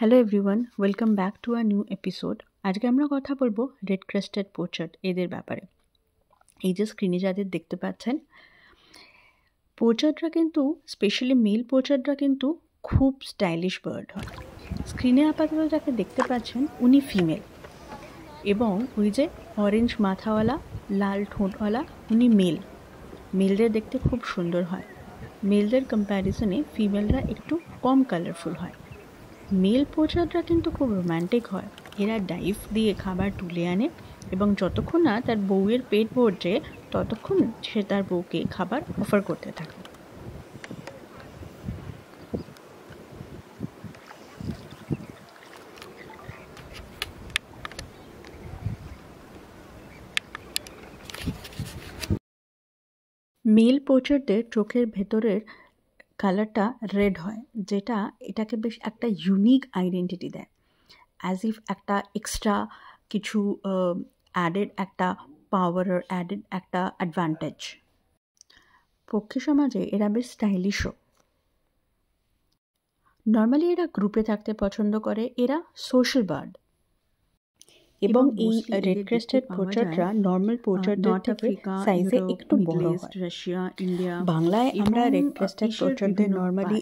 Hello everyone, welcome back to a new episode. আজকে আমরা কথা বলবো রেড ক্রেস্টেড পোচার্ড এদের ব্যাপারে। এই যে স্ক্রিনে যাদের দেখতে পাচ্ছেন, পোচার্ডরা কিন্তু স্পেশালি মেল পোচার্ডরা কিন্তু খুব স্টাইলিশ বার্ড হয়। স্ক্রিনে আপাতত যাকে দেখতে পাচ্ছেন উনি ফিমেল, এবং ওই যে অরেঞ্জ মাথাওয়ালা লাল ঠোঁটওয়ালা উনি মেল। মেলদের দেখতে খুব সুন্দর হয়। মেলদের কম্প্যারিজনে ফিমেলরা একটু কম কালারফুল হয়। মেল পোচাররা কিন্তু খুব রোম্যান্টিক হয়। এরা ডাইভ দিয়ে খাবার তুলে আনে এবং যতক্ষণ না তার বউয়ের পেট ভরছে ততক্ষণ সে তার বউকে খাবার অফার করতে থাকে। মেল পোচারদের চোখের ভেতরের কালারটা রেড হয়, যেটা এটাকে বেশ একটা ইউনিক আইডেন্টিটি দেয়, অ্যাজ ইফ একটা এক্সট্রা কিছু অ্যাডেড একটা পাওয়ার আর অ্যাডেড একটা অ্যাডভান্টেজ। পক্ষী সমাজে এরা বেশ স্টাইলিশও। নর্মালি এরা গ্রুপে থাকতে পছন্দ করে। এরা সোশ্যাল বার্ড, এবং এই রেড ক্রেস্টেড পোচাররা নর্মাল পোচারদের থেকে সাইজে একটু বড় হয়। রাশিয়া, ইন্ডিয়া, বাংলায় আমরা রেড ক্রেস্টেড পোচারদের নর্মালি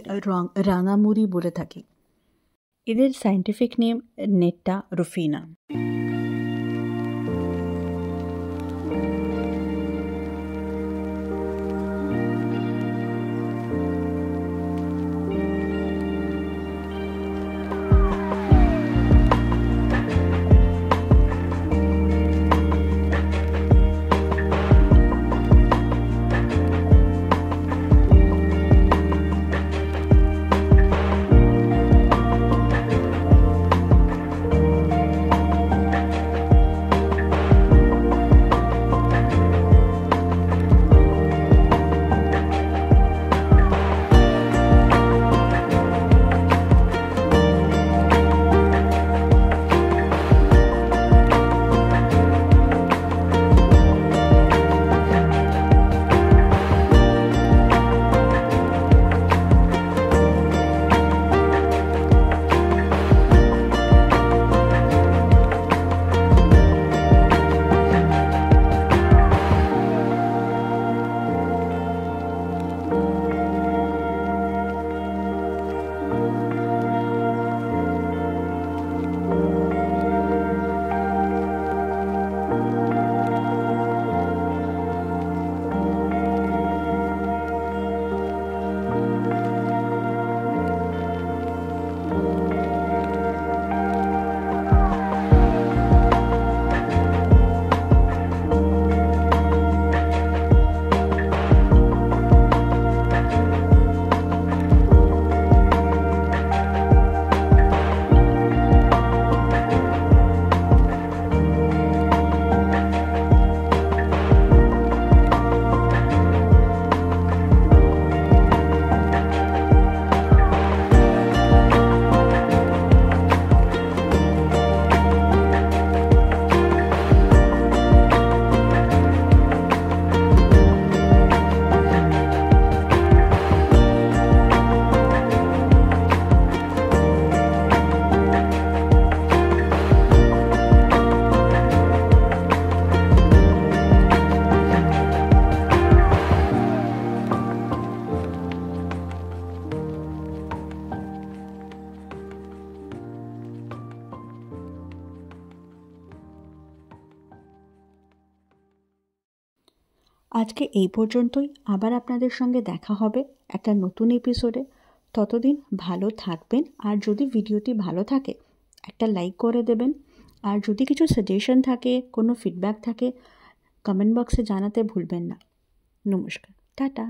রাঙামুড়ি বলে থাকি। এদের সায়েন্টিফিক নেম নেট্টা রুফিনা। আজকে এই পর্যন্তই। আবার আপনাদের সঙ্গে দেখা হবে একটা নতুন এপিসোডে। ততদিন ভালো থাকবেন, আর যদি ভিডিওটি ভালো থাকে একটা লাইক করে দেবেন। আর যদি কিছু সাজেশন থাকে, কোনো ফিডব্যাক থাকে, কমেন্ট বক্সে জানাতে ভুলবেন না। নমস্কার, টাটা।